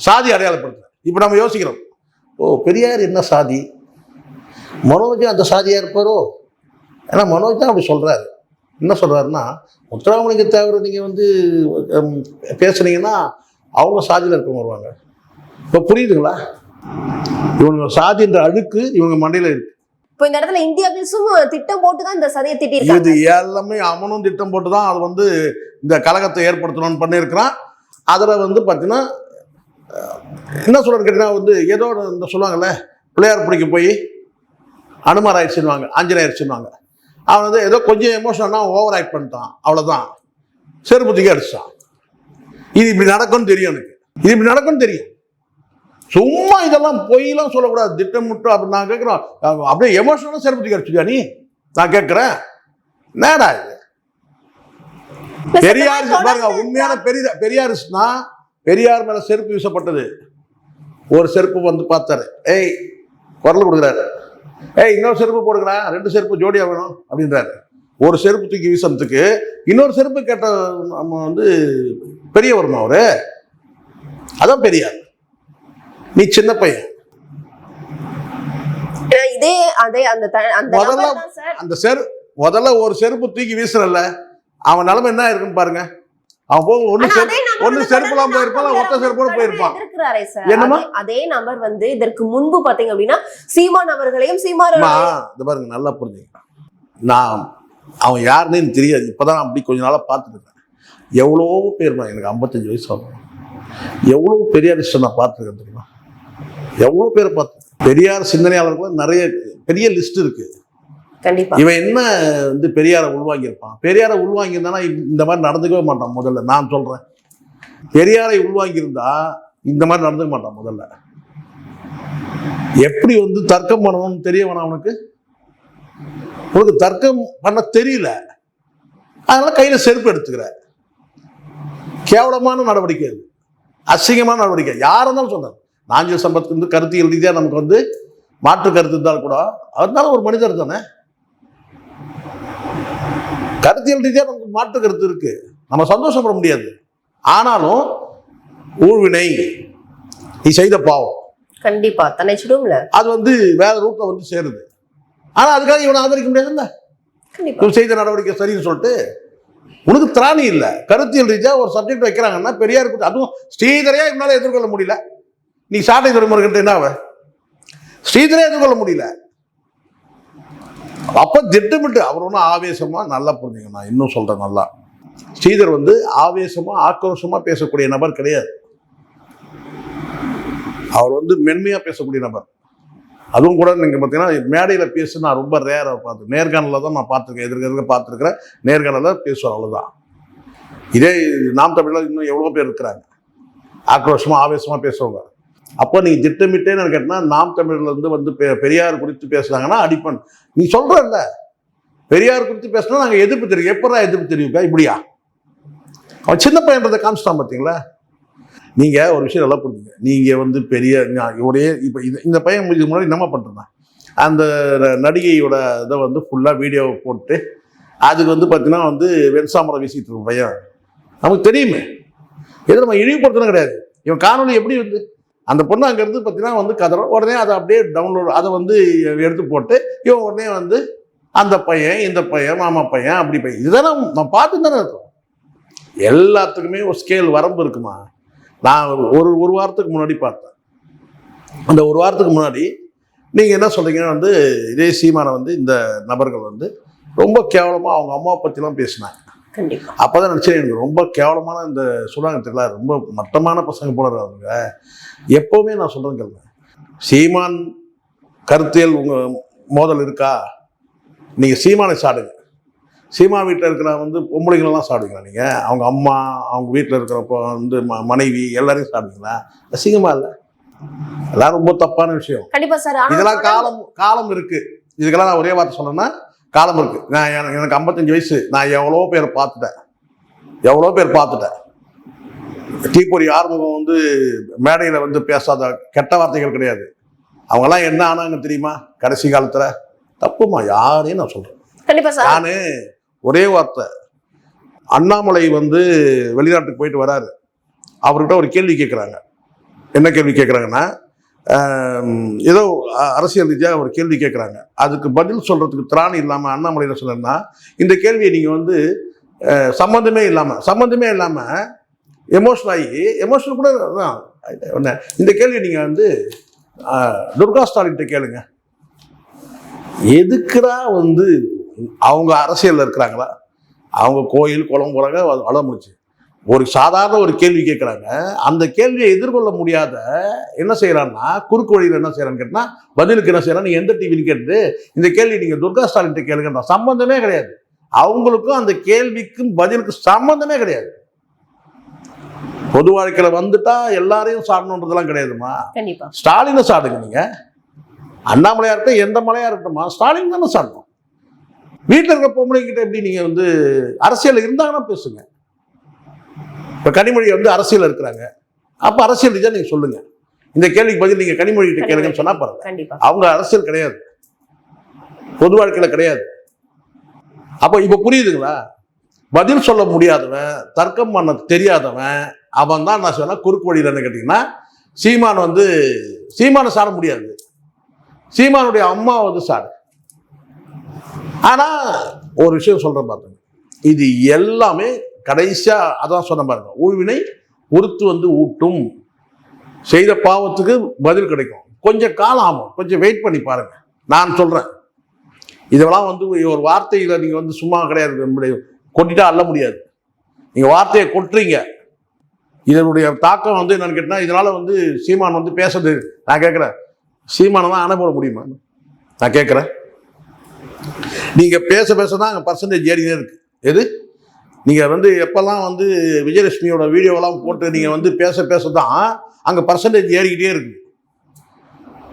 [SPEAKER 2] சாதி அடையாளப்படுத்த. இப்போ நம்ம யோசிக்கிறோம், ஓ பெரியார் என்ன சாதி, மனோஜ் அந்த சாதியா இருப்பாரோ? ஏன்னா மனோஜ் தான் அப்படி சொல்றாரு. என்ன சொல்றாருன்னா, முத்துராமலிங்க தேவர் நீங்க வந்து பேசுனீங்கன்னா அவங்க சாதியில் இருக்கவங்க வருவாங்க. இப்போ புரியுதுங்களா? இவங்க சாதின்ற அழுக்கு இவங்க மண்டையில இருக்கு.
[SPEAKER 3] இப்போ இந்த இடத்துல இந்தியா கிளிஸும் திட்டம் போட்டு தான் இந்த சதியை திட்டிருக்காங்க.
[SPEAKER 2] இது எல்லாமே அவனும் திட்டம் போட்டு தான் அது வந்து இந்த கலகத்தை ஏற்படுத்தணும்னு பண்ணியிருக்கிறான். அதில் வந்து பார்த்தீங்கன்னா என்ன சொல்றேன்னு கேட்டீங்கன்னா வந்து ஏதோ இந்த சொல்லுவாங்கல்ல, பிள்ளையார் பிடிக்க போய் அனுமார் ஆயிடுச்சுன்னுவாங்க, ஆஞ்சநேயர் ஆயிடுச்சுன்னுவாங்க. அவன் வந்து ஏதோ கொஞ்சம் எமோஷனா ஓவர் ஆக்ட் பண்ணிட்டான், அவ்வளோதான், செருப்பு தூக்கி அடிச்சான். இது இப்படி நடக்கும்னு தெரியும் எனக்கு, இது இப்படி நடக்கும்னு தெரியும். சும்மா இதெல்லாம் பொய்யெல்லாம் சொல்லக்கூடாது, திட்டமிட்டு. அப்படி நான் கேட்குறேன், அப்படியே எமோஷனலாக செருப்பு தூக்கி அடிச்சுக்கா நீ? நான் கேட்குறேன், என்னடா இது? பெரியார் பாருங்க, உண்மையான பெரியாரிஸ்ட்னா பெரியார் மேல செருப்பு வீசப்பட்டது. ஒரு செருப்பு வந்து பார்த்தாரு, ஏய் குரல் கொடுக்குறாரு, ஏய் இன்னொரு செருப்பு போடுங்கடா, 2 செருப்பு ஜோடியா வேணும் அப்படின்றாரு. ஒரு செருப்பு தூக்கி வீசத்துக்கு இன்னொரு செருப்பு கேட்ட நம்ம வந்து பெரிய வருமா அவரு? அதான் பெரியார். நீ சின்ன பையன்.
[SPEAKER 3] இதே அதே அந்த
[SPEAKER 2] முதல்ல ஒரு செருப்பு தூக்கி வீசுறல்ல, அவன் நிலைமை என்ன இருக்குன்னு பாருங்க. அவன் போக ஒன்னு செருப்புலாம் போயிருப்பான், ஒத்த செருப்போட போயிருப்பான். என்னமா
[SPEAKER 3] அதே நபர் வந்து இதற்கு முன்பு பாத்தீங்க அப்படின்னா சீமான் அவர்களையும்
[SPEAKER 2] இது பாருங்க, நல்லா புரிஞ்சுங்க. நான் அவன் யாருன்னு தெரியாது, இப்பதான் அப்படி கொஞ்ச நாளா பார்த்துட்டு இருக்கேன். எவ்வளோ பேர், எனக்கு 55 வயசு ஆகும், எவ்வளவு பெரியாரிஸ்ட் நான் பார்த்துருக்கேன் தெரியுமா? எவ்வளவு பேரை பார்த்து. பெரியார் சிந்தனையாளர்கள் நிறைய பெரிய லிஸ்ட் இருக்கு. இவன் என்ன வந்து பெரியாரை உள்வாங்கியிருப்பான்? பெரியாரை உள்வாங்கியிருந்தானா இந்த மாதிரி நடந்துக்கவே மாட்டான். முதல்ல நான் சொல்றேன், பெரியாரை உள்வாங்கியிருந்தா இந்த மாதிரி நடந்துக்க மாட்டான். முதல்ல எப்படி வந்து தர்க்கம் பண்ணணும்னு தெரிய வேணாம் அவனுக்கு. உனக்கு தர்க்கம் பண்ண தெரியல, அதனால கையில செருப்பு எடுத்துக்கிற. கேவலமான நடவடிக்கை அது, அசிங்கமான நடவடிக்கை. யார் இருந்தாலும் சொன்னார். நாஞ்சில் சம்பத்துக்கு வந்து கருத்தியல் ரீதியாக நமக்கு வந்து மாற்று கருத்து இருந்தாலும் கூட அதனால ஒரு மனிதர் தானே. கருத்தியல் ரீதியாக நமக்கு மாற்று கருத்து இருக்கு, நம்ம சந்தோஷப்பட முடியாது. ஆனாலும் ஊழ்வினை, நீ செய்த பாவம்
[SPEAKER 3] கண்டிப்பா தன்னை சுடும்ல,
[SPEAKER 2] அது வந்து வேற ரூட்ல வந்து சேருது. ஆனா அதுக்காக இவனை ஆதரிக்க முடியாதுல்ல. இவன் செய்த நடவடிக்கை சரின்னு சொல்லிட்டு உனக்கு திராணி இல்ல. கருத்தியல் ரீதியா ஒரு சப்ஜெக்ட் வைக்கிறாங்கன்னா பெரியார், அதுவும் ஸ்ரீதரையா இவனால எதிர்கொள்ள முடியல. நீ சாட்டை துறைமுருகன் என்ன ஸ்ரீதரையா எதிர்கொள்ள முடியல. அப்ப திட்டமிட்டு அவர் ஒன்றும் ஆவேசமா, நல்லா புரிஞ்சுங்க, நான் இன்னும் சொல்றேன் நல்லா, ஸ்ரீதர் வந்து ஆவேசமா ஆக்ரோஷமா பேசக்கூடிய நபர் கிடையாது. அவர் வந்து மென்மையா பேசக்கூடிய நபர். அதுவும் கூட நீங்க பார்த்தீங்கன்னா மேடையில பேச நான் ரொம்ப ரேராக பார்த்து, நேர்காணல தான் நான் பார்த்துருக்கேன், எதிர்க்க பார்த்துருக்கிறேன். நேர்காணல பேசுவார், அவ்வளவுதான். இதே நாம் தமிழில் இன்னும் எவ்வளோ பேர் இருக்கிறாங்க ஆக்ரோஷமா ஆவேசமா பேசுறவங்க. அப்போ நீங்க திட்டமிட்டே நான் கேட்டா நாம் தமிழர்ல இருந்து வந்து பெரியார் குறித்து பேசுறாங்கன்னா அடிப்பன். நீ சொல்றல்ல பெரியார் குறித்து பேசினா நாங்க எதிர்ப்பு தெரியும். எப்படா எதிர்ப்பு தெரிவிப்பா? இப்படியா? அவன் சின்ன பையன்றதை காமிச்சிட்டான் பார்த்தீங்களா? நீங்க ஒரு விஷயம் நல்லா புரிஞ்சுங்க. நீங்க வந்து பெரிய ஒரே இப்போ இந்த பையன் இதுக்கு முன்னாடி என்ன பண்றான், அந்த நடிகையோட இதை வந்து ஃபுல்லா வீடியோ போட்டு அதுக்கு வந்து பார்த்தீங்கன்னா வந்து வெண்சாமரம் வீசிட்டு இருக்கும் பையன். நமக்கு தெரியுமே, எது நம்ம இழிவுபடுத்தணும் கிடையாது. இவன் காணொலி எப்படி வந்து அந்த பொண்ணு அங்கே இருந்து பார்த்தீங்கன்னா வந்து கதற உடனே அதை அப்படியே டவுன்லோட் அதை வந்து எடுத்து போட்டு இவன் உடனே வந்து அந்த பையன் இந்த பையன் மாமா பையன் அப்படி பையன் இதெல்லாம் நம்ம பார்த்து தானே இருக்கோம். எல்லாத்துக்குமே ஒரு ஸ்கேல் வரம்பு இருக்குமா? நான் ஒரு வாரத்துக்கு முன்னாடி பார்த்தேன். அந்த ஒரு வாரத்துக்கு முன்னாடி நீங்கள் என்ன சொல்கிறீங்கன்னா வந்து இதே சீமானை வந்து இந்த நபர்கள் வந்து ரொம்ப கேவலமாக அவங்க அம்மாவை பற்றிலாம் பேசினாங்க. அப்போ தான் நினச்சேன், எனக்கு ரொம்ப கேவலமான இந்த சொல்லுவாங்க தெரியல, ரொம்ப மட்டமான பசங்க போல அவங்க. எப்போவுமே நான் சொல்கிறேன் கேளுங்க, சீமான் கருத்தியல் உங்கள் மோதல் இருக்கா? நீங்கள் சீமானை சாடுங்க. சீமா வீட்டில் இருக்கிற வந்து பொம்பளைங்களெல்லாம் சாடுவீங்களா? நீங்கள் அவங்க அம்மா அவங்க வீட்டில் இருக்கிறப்போ வந்து மனைவி எல்லாரையும் சாடுவீங்களா? அசிங்கமா இல்லை? எல்லாம் ரொம்ப தப்பான விஷயம். இதெல்லாம் காலம் இருக்கு. இதுக்கெல்லாம் நான் ஒரே வார்த்தை சொன்னேன்னா காலம் இருக்கு. நான் எனக்கு 55 வயசு. நான் எவ்வளோ பேர் பார்த்துட்டேன். தீப்பொறி ஆறுமுகம் வந்து மேடையில் வந்து பேசாத கெட்ட வார்த்தைகள் கிடையாது. அவங்கெல்லாம் என்ன ஆனாங்க தெரியுமா? கடைசி காலத்துல தப்புமா யாரையும் நான் சொல்றேன். நானு ஒரே வார்த்தை, அண்ணாமலை வந்து வெளிநாட்டுக்கு போயிட்டு வராரு. அவர்கிட்ட ஒரு கேள்வி கேட்குறாங்க. என்ன கேள்வி கேட்குறாங்கன்னா, ஏதோ அரசியல் ரீதியாக ஒரு கேள்வி கேட்குறாங்க. அதுக்கு பதில் சொல்றதுக்கு திராணி இல்லாமல் அண்ணாமலை என்ன சொன்னா, இந்த கேள்வியை நீங்கள் வந்து சம்மந்தமே இல்லாமல் எமோஷனல் கூட இந்த கேள்வியை நீங்கள் வந்து துர்கா ஸ்டாலின்கிட்ட கேளுங்க. எதுக்குடா வந்து அவங்க அரசியலில் இருக்கிறாங்களா? அவங்க கோயில் குளம் போறாங்க, அழ முடிச்சு ஒரு சாதாரண ஒரு கேள்வி கேட்குறாங்க. அந்த கேள்வியை எதிர்கொள்ள முடியாத என்ன செய்யறான்னா, குறுக்கு வழியில் என்ன செய்யறான்னு கேட்டா பதிலுக்கு என்ன செய்யறான், நீங்க எந்த டிவின்னு கேட்டு இந்த கேள்வி நீங்க துர்கா ஸ்டாலின் கேளுங்கன்ற சம்பந்தமே கிடையாது. அவங்களுக்கும் அந்த கேள்விக்கும் பதிலுக்கு சம்பந்தமே கிடையாது. பொது வாழ்க்கையில வந்துட்டா எல்லாரையும் சாடணுன்றதெல்லாம் கிடையாதுமா. ஸ்டாலினை சாடுங்க. நீங்க அண்ணாமலையா இருக்கட்டும், எந்த மலையா இருக்கட்டும்மா, ஸ்டாலின் தானே சாடணும். வீட்டில் இருக்கிற பொம்பளை கிட்ட எப்படி நீங்க வந்து அரசியல் இருந்தாங்கன்னா பேசுங்க. இப்ப கனிமொழி வந்து அரசியல் இருக்கிறாங்க, அப்ப அரசியல் ரீதியா நீங்க சொல்லுங்க. இந்த கேள்விக்கு பதில் நீங்க கனிமொழி கிட்ட கேளுங்கன்னு சொன்னா பாருங்க. அவங்க அரசியல் கிடையாது, பொது வாழ்க்கையில கிடையாது. அப்ப இப்ப புரியுதுங்களா? பதில் சொல்ல முடியாதவன், தர்க்கம் பண்ண தெரியாதவன், அவன் தான் நான் சொன்னா குறுக்கு வழியில் என்ன கேட்டீங்கன்னா, சீமானை சாட முடியாது. சீமானுடைய அம்மா வந்து சாடு. ஆனா ஒரு விஷயம் சொல்றேன் பாருங்க, இது எல்லாமே கடைசியா அதான் சொன்ன பாருங்க, ஊழ்வினை பொறுத்து வந்து ஊட்டும். செய்த பாவத்துக்கு பதில் கிடைக்கும். கொஞ்சம் காலம் ஆகும், கொஞ்சம் வெயிட் பண்ணி பாருங்க. நான் சொல்றேன், இதெல்லாம் வந்து ஒரு வார்த்தையில நீங்க வந்து சும்மா கிடையாது, கொட்டிட்டா அள்ள முடியாது. நீங்க வார்த்தையை கொட்டுறீங்க. இதனுடைய தாக்கம் வந்து என்னன்னு கேட்டா, இதனால வந்து சீமான் வந்து பேசுறது, நான் கேட்கிறேன், சீமானை தான் அணை போட முடியுமா? நான் கேட்கிறேன். நீங்க பேசதான் அங்கே பர்சன்டேஜ் ஏறினே இருக்கு. எது நீங்க வந்து எப்பெல்லாம் வந்து விஜயலட்சுமியோட வீடியோவெல்லாம் போட்டு நீங்க வந்து பேசதான் அங்க பர்சன்டேஜ் ஏறிக்கிட்டே இருக்கு.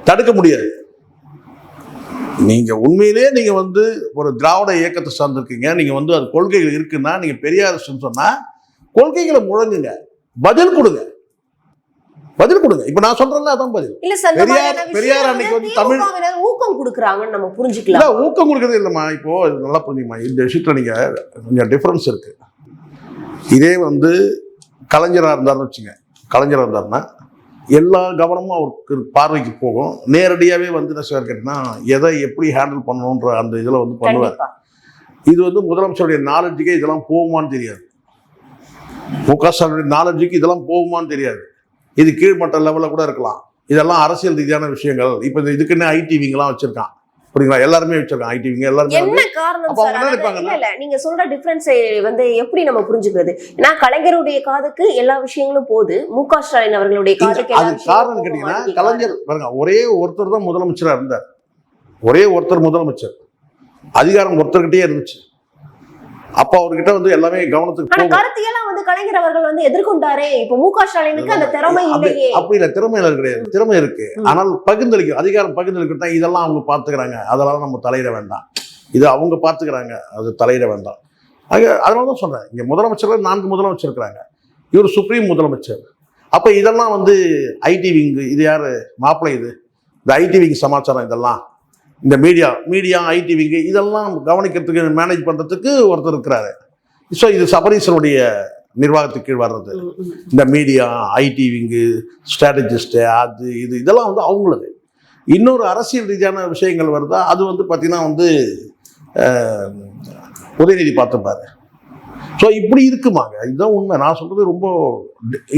[SPEAKER 2] தடுக்க முடியாது. நீங்க உண்மையிலே நீங்க வந்து ஒரு திராவிட இயக்கத்தை சார்ந்திருக்கீங்க, நீங்க வந்து அது கொள்கைகள் இருக்குன்னா, நீங்க பெரியார் சொன்னா கொள்கைகளை முழங்குங்க, பதில் கொடுங்க. இப்ப நான் சொல்றேன்ல அதான் பதில். பெரியார் அன்னைக்கு வந்து தமிழ்
[SPEAKER 3] ஊக்கம் கொடுக்குறாங்கன்னு நம்ம புரிஞ்சுக்கலாம்.
[SPEAKER 2] ஊக்கம் கொடுக்கறது இல்லம்மா. இப்போ நல்லா புரிஞ்சுமா, இந்த விஷயத்துல நீங்க கொஞ்சம் டிஃபரன்ஸ் இருக்கு. இதே வந்து கலைஞரா இருந்தாருன்னா எல்லா கவனமும் அவருக்கு பார்வைக்கு போகும். நேரடியாவே வந்து என்ன செய்வார் கேட்டீங்கன்னா, எதை எப்படி ஹேண்டில் பண்ணணுன்ற அந்த இதுல வந்து பண்ணுவார். இது வந்து முதலமைச்சருடைய நாலேஜுக்கே இதெல்லாம் போகுமான்னு தெரியாது. முக ஸ்டாலினுடைய நாலேஜுக்கு இதெல்லாம் போகுமான்னு தெரியாது. இது கீழ்மட்ட லெவலில் கூட இருக்கலாம். இதெல்லாம் அரசியல் ரீதியான விஷயங்கள். இப்போ இதுக்குன்னு ஐடிவிங்கெல்லாம் வச்சிருக்கான், புரியுங்களா? எல்லாருமே வச்சிருக்காங்க ஐடிவிங்க எல்லாருமே.
[SPEAKER 3] என்ன காரணம் இல்ல நீங்க சொல்ற டிஃபரன்ஸ் வந்து எப்படி நம்ம புரிஞ்சுக்கிறது? ஏன்னா கலைஞருடைய காதுக்கு எல்லா விஷயங்களும் போகுது, முக ஸ்டாலின் அவர்களுடைய காதுக்கு
[SPEAKER 2] அது காரணம் கேட்டீங்கன்னா, கலைஞர் பாருங்க, ஒரே ஒருத்தர் தான் முதலமைச்சரா இருந்தார். ஒரே ஒருத்தர் முதலமைச்சர், அதிகாரம் ஒருத்தர்கிட்டயே இருந்துச்சு. அப்போ அவர்கிட்ட வந்து எல்லாமே கவனத்துக்கு
[SPEAKER 3] ஆனா
[SPEAKER 2] போகும்.
[SPEAKER 3] கருத்தியெல்லாம் வந்து கலைஞர் அவர்கள் வந்து எதிர்கொண்டாரே. இப்ப மு க ஸ்டாலினுக்கு அந்த திறமை இல்லையே.
[SPEAKER 2] அப்படி இல்ல, திறமையில கிடையாது, திறமை இருக்கு. ஆனால் பகிர்ந்தளிக்கும், அதிகாரம் பகிர்ந்தளிக்கிட்டா இதெல்லாம் அவங்க பாத்துக்கிறாங்க, அதெல்லாம் நம்ம தலையிட வேண்டாம், இது அவங்க பாத்துக்கிறாங்க, அது தலையிட வேண்டாம். அதனாலதான் சொல்றேன், இங்க முதலமைச்சர்கள் 4 முதலமைச்சர் இருக்கிறாங்க, இவர் சுப்ரீம் முதலமைச்சர். அப்ப இதெல்லாம் வந்து ஐடி விங், இது யாரு மாப்பிள்ளை, இது இந்த ஐடி விங் சமாச்சாரம், இதெல்லாம் இந்த மீடியா ஐடி விங் இதெல்லாம் கவனிக்கிறதுக்கு மேனேஜ் பண்றதுக்கு ஒருத்தர் இருக்கிறாரு. ஸோ இது சபரீசனுடைய நிர்வாகத்துக்கு கீழ் வர்றது. இந்த மீடியா ஐடி விங்கு ஸ்ட்ராட்டஜிஸ்ட் அது இது இதெல்லாம் வந்து அவங்களது. இன்னொரு அரசியல் ரீதியான விஷயங்கள் வருதா, அது வந்து பார்த்தீங்கன்னா வந்து உதயநிதி பார்த்துப்பாரு. ஸோ இப்படி இருக்குமாங்க, இதுதான் உண்மை. நான் சொல்றது ரொம்ப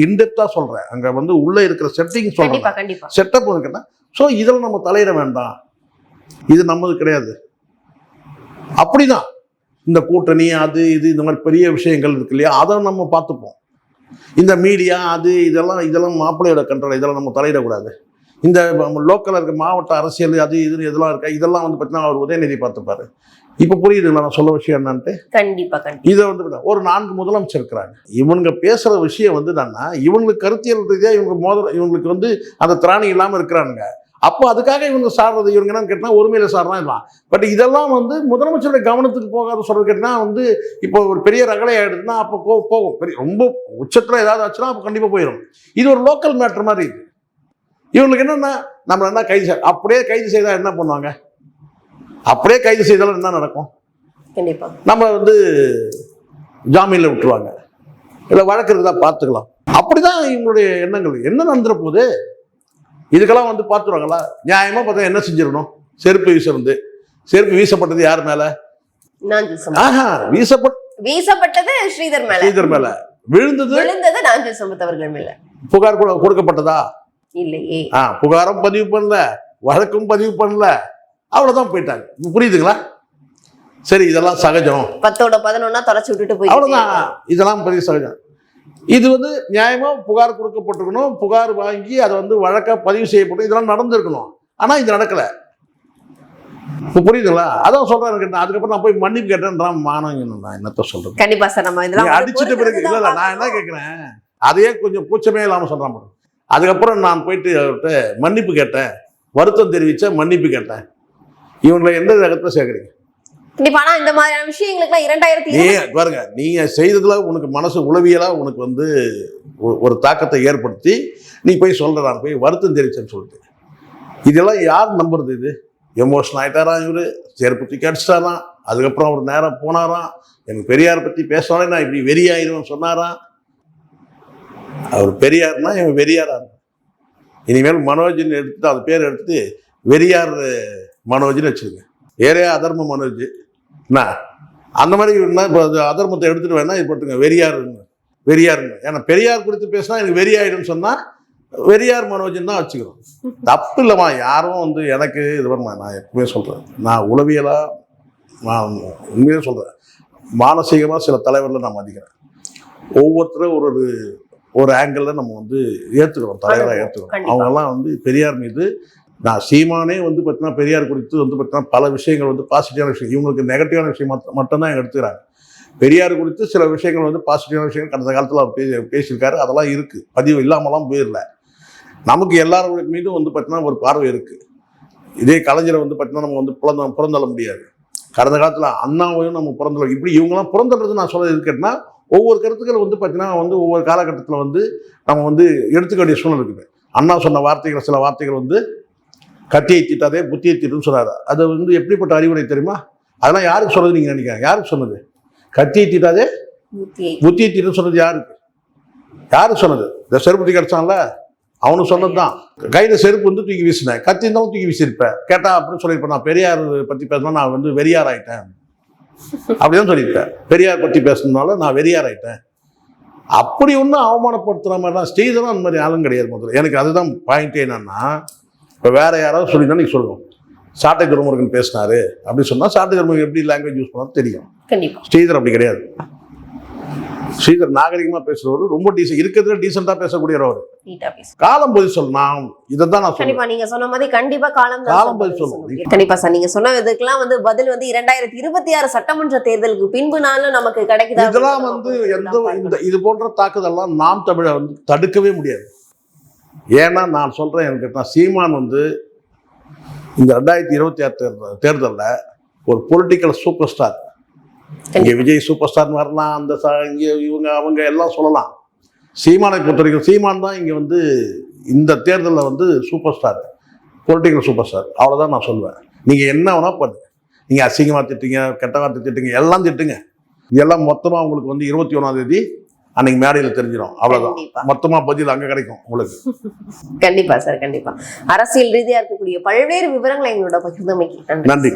[SPEAKER 2] இன்டெப்தா சொல்றேன், அங்க வந்து உள்ள இருக்கிற செட்டிங் சொல்றேன், செட்டப் இருக்குன்னா. ஸோ இதில் நம்ம தலையிட வேண்டாம், இது நம்மது கிடையாது. அப்படிதான் இந்த கூட்டணி அது இது இந்த மாதிரி பெரிய விஷயங்கள் இருக்கு இல்லையா, அதை நம்ம பார்த்துப்போம். இந்த மீடியா அது இதெல்லாம் மாப்பிள்ளையோட கண்ட்ரோல், இதெல்லாம் நம்ம தலையிடக்கூடாது. இந்த லோக்கலில் இருக்க மாவட்ட அரசியல் அது இது இதெல்லாம் இருக்கா, இதெல்லாம் வந்து பார்த்தீங்கன்னா அவர் உதயநிதி பார்த்துப்பாரு. இப்போ புரியுதுங்களா நான் சொல்ல விஷயம் என்னன்ட்டு?
[SPEAKER 3] கண்டிப்பா.
[SPEAKER 2] இதை வந்து ஒரு 4 முதலமைச்சர் இருக்கிறாங்க. இவங்க பேசுற விஷயம் வந்து என்னன்னா, இவங்களுக்கு கருத்தியல் ரீதியா இவங்களுக்கு வந்து அந்த திராணி இல்லாம இருக்கிறாங்க. அப்போ அதுக்காக இவங்க சாடுறது, இவங்க என்னன்னு கேட்டா ஒருமையில சாடுறா இல்லை. பட் இதெல்லாம் வந்து முதலமைச்சருடைய கவனத்துக்கு போகாத சொல்றது கேட்டா வந்து, இப்போ ஒரு பெரிய ரகலை ஆயிடுதுன்னா அப்போ போகும், பெரிய ரொம்ப உச்சத்துல ஏதாவது ஆச்சுன்னா அப்போ கண்டிப்பா போயிடும். இது ஒரு லோக்கல் மேட்டர் மாதிரி இது. இவங்களுக்கு என்னன்னா, நம்ம என்ன அப்படியே கைது செய்தா என்ன பண்ணுவாங்க, அப்படியே கைது செய்தாலும் என்ன நடக்கும்,
[SPEAKER 3] கண்டிப்பா
[SPEAKER 2] நம்ம வந்து ஜாமீன்ல விட்டுருவாங்க, இல்லை வழக்கு இருக்குதா பார்த்துக்கலாம். அப்படிதான் இவங்களுடைய எண்ணங்கள். என்ன நடந்துற போது இதுக்கெல்லாம் வந்து பார்த்துருவாங்களா? நியாயமா பார்த்தா என்ன செஞ்சிடணும், செருப்பு வீசப்பட்டது யார் மேல?
[SPEAKER 3] வீசப்பட்டது ஸ்ரீதர் மேல, விழுந்தது நாஞ்சில் சம்பத் அவர்கள் மேல.
[SPEAKER 2] புகார் கொடுக்கப்பட்டதா?
[SPEAKER 3] இல்லையே.
[SPEAKER 2] புகாரும் பதிவு பண்ணல, வழக்கும் பதிவு பண்ணல, அவ்வளவுதான் போயிட்டாங்க. புரியுதுங்களா? சரி, இதெல்லாம் சகஜம்,
[SPEAKER 3] 10-11 தொலைச்சு விட்டுட்டு போய்
[SPEAKER 2] அவ்வளவுதான், இதெல்லாம் பெரிய சகஜம். இது வந்து நியாயமா புகார் கொடுக்கப்பட்டிருக்கணும், புகார் வாங்கி அதை வந்து வழக்கா பதிவு செய்யப்படும், இதெல்லாம் நடந்திருக்கணும். ஆனா இது நடக்கல. புரியுதுங்களா? அதான் சொல்றேன். அதுக்கப்புறம் நான் போய் மன்னிப்பு கேட்டேன்றான் மானம். நான் என்னத்த சொல்றேன்?
[SPEAKER 3] கண்டிப்பா சார், நம்ம இதெல்லாம்
[SPEAKER 2] அடிச்சுட்ட பிறகு இல்ல, நான் என்ன கேட்கிறேன், அதையே கொஞ்சம் கூச்சமே இல்லாம சொல்றான். அதுக்கப்புறம் நான் போயிட்டு அவர்கிட்ட மன்னிப்பு கேட்டேன், வருத்தம் தெரிவிச்ச மன்னிப்பு கேட்டேன். இவங்களை எந்த ரகத்தை சேர்க்குறீங்க?
[SPEAKER 3] கண்டிப்பா இந்த மாதிரியான விஷயங்களுக்குலாம் 2020
[SPEAKER 2] பாருங்க, நீங்க செய்ததுல உனக்கு மனசு உளவியலா உனக்கு வந்து ஒரு தாக்கத்தை ஏற்படுத்தி நீ போய் சொல்ற, நான் போய் வருத்தம் தெரிவிச்சேன்னு சொல்லிட்டு, இதெல்லாம் யார் நம்புறது? இது எமோஷனல் ஆயிட்டாராம், இவரு செருப்பு தூக்கி அடிச்சிட்டாராம். அதுக்கப்புறம் அவர் நேரம் போனாராம், எனக்கு பெரியார் பத்தி பேசினாலே நான் இப்படி வெறியாயிருவேன் சொன்னாராம். அவர் பெரியார்னா இவன் வெறியாரா? இனிமேல் மனோஜ்னு எடுத்துட்டு அது பேர் எடுத்துட்டு வெறியார் மனோஜ்னு வச்சிருங்க. ஏறையா அதர்ம மனோஜ் என்ன அந்த மாதிரி இப்போ அதர்மத்தை எடுத்துட்டு வேணா இது போட்டுங்க வெறியாருங்க. ஏன்னா பெரியார் குறித்து பேசினா எனக்கு வெறியாயிடும்னு சொன்னா வெறியார் மனோஜ்னு தான் வச்சுக்கிறோம். தப்பு இல்லைம்மா, யாரும் வந்து எனக்கு இது வருமா, நான் எப்பவுமே சொல்றேன், நான் உளவியலா நான் உண்மையிலே சொல்றேன், மானசீகமாக சில தலைவர்களை நான் மதிக்கிறேன். ஒவ்வொருத்தரும் ஒரு ஆங்கிள் நம்ம வந்து ஏற்றுக்கிறோம், தலைவராக ஏற்றுக்கிறோம். அவங்கெல்லாம் வந்து பெரியார் மீது, நான் சீமானே வந்து பார்த்தீங்கன்னா பெரியார் குறித்து வந்து பார்த்தீங்கன்னா பல விஷயங்கள் வந்து பாசிட்டிவான விஷயம், இவங்களுக்கு நெகட்டிவான விஷயம் மட்டும்தான் எடுத்துக்கிறாங்க. பெரியார் குறித்து சில விஷயங்கள் வந்து பாசிட்டிவான விஷயங்கள் கடந்த காலத்தில் அவர் பேசியிருக்காரு, அதெல்லாம் இருக்குது, பதிவு இல்லாமலாம் போயிடல. நமக்கு எல்லாரோட மீதும் வந்து பார்த்தீங்கன்னா ஒரு பார்வை இருக்குது. இதே கலைஞரை வந்து பார்த்தீங்கன்னா நம்ம வந்து புறந்தள்ள முடியாது. கடந்த காலத்தில் அண்ணாவையும் நம்ம புறந்தள்ள, இப்படி இவங்கெல்லாம் புறந்தள்ளுறது நான் சொல்ல இருக்கேன்னா, ஒவ்வொரு கருத்துக்கள் வந்து பார்த்தீங்கன்னா வந்து ஒவ்வொரு காலகட்டத்தில் வந்து நம்ம வந்து எடுத்துக்க வேண்டிய சூழ்நிலை இருக்குது. அண்ணா சொன்ன வார்த்தைகள், சில வார்த்தைகள் வந்து கத்தியை தீட்டாதே புத்தியை தீட்டுன்னு சொன்னார். அது வந்து எப்படிப்பட்ட அறிவுரை தெரியுமா? அதெல்லாம் யாருக்கு சொன்னது நீங்கள் நினைக்கிறீங்க? யாருக்கு சொன்னது? கத்தியை தீட்டாதே புத்தியை தீட்டுன்னு சொன்னது யாருக்கு சொன்னது? இந்த செருப்பு தூக்கி அடிச்சான்ல அவனுக்கு சொன்னது தான். கையில் செருப்பு வந்து தூக்கி வீசினேன், கத்தி இருந்தாலும் தூக்கி வீசியிருப்பேன். கேட்டா அப்படின்னு சொல்லியிருப்பேன், நான் பெரியார் பற்றி பேசினா நான் வந்து வெறியார் ஆயிட்டேன் அப்படிதான் சொல்லியிருப்பேன். பெரியார் பற்றி பேசுனதுனால நான் வெறியார் ஆயிட்டேன். அப்படி ஒன்றும் அவமானப்படுத்துகிற மாதிரிலாம் ஸ்டேஜெல்லாம் அந்த மாதிரி ஆளும் கிடையாது. முதல்ல எனக்கு அதுதான் பாயிண்டே. என்னன்னா, இப்போ வேற யாராவது சொல்லிதான் நீங்கள் சொல்லுவோம், சாட்டை துரைமுருகன் பேசினாரு அப்படின்னு சொன்னால் சாட்டை துரைமுருகன் எப்படி லாங்குவேஜ் யூஸ் பண்ணாலும் தெரியும். ஸ்ரீதர் அப்படி கிடையாது. ஸ்ரீதர் நாகரிகமா பேசுறவரு, ரொம்ப இருக்கிறதுல டீசெண்டா பேசக்கூடியவர் அவரு.
[SPEAKER 3] நீட்டா பேசு.
[SPEAKER 2] காலம் பதில் சொல்லணும். இதைத்தான் நான் சொல்றேன்.
[SPEAKER 3] கண்டிப்பா நீங்க சொன்ன மாதிரி கண்டிப்பா காலம்
[SPEAKER 2] பதில் சொல்லணும்.
[SPEAKER 3] கண்டிப்பா சார், நீங்க சொன்ன இதுக்கெல்லாம் பதில் 2026 சட்டமன்ற தேர்தலுக்கு பின்புனாலும் நமக்கு கிடைக்குதா?
[SPEAKER 2] இதெல்லாம் இது போன்ற தாக்குதல்லாம் நாம் தமிழர் தடுக்கவே முடியாது. ஏன்னா நான் சொல்றேன், எனக்கு சீமான் இந்த 2026 தேர்தலில் ஒரு பொலிட்டிக்கல் சூப்பர் ஸ்டார். இங்கே விஜய் சூப்பர் ஸ்டார் வரலாம், இங்கே இவங்க அவங்க எல்லாம் சொல்லலாம். சீமானை பொறுத்த வரைக்கும் சீமான் தான் இங்கே இந்த தேர்தலில் super star, political super star. அவ்வளோதான் நான் சொல்லுவேன். நீங்கள் என்ன வேணா பண்ணுங்க. நீங்கள் அசிங்கமாக திட்டுங்க, கெட்ட வார்த்தை திட்டுங்க, எல்லாம் திட்டுங்க. இதெல்லாம் மொத்தமாக உங்களுக்கு 21ஆம் தேதி அன்னைக்கு மேடையில் தெரிஞ்சிடும். அவ்வளோதான். மொத்தமாக பதில் அங்கே கிடைக்கும் உங்களுக்கு.
[SPEAKER 3] கண்டிப்பா சார், கண்டிப்பா. அரசியல் ரீதியாக இருக்கக்கூடிய பல்வேறு விவரங்களை எங்களோட பகிர்ந்தமைக்கு
[SPEAKER 2] நன்றி.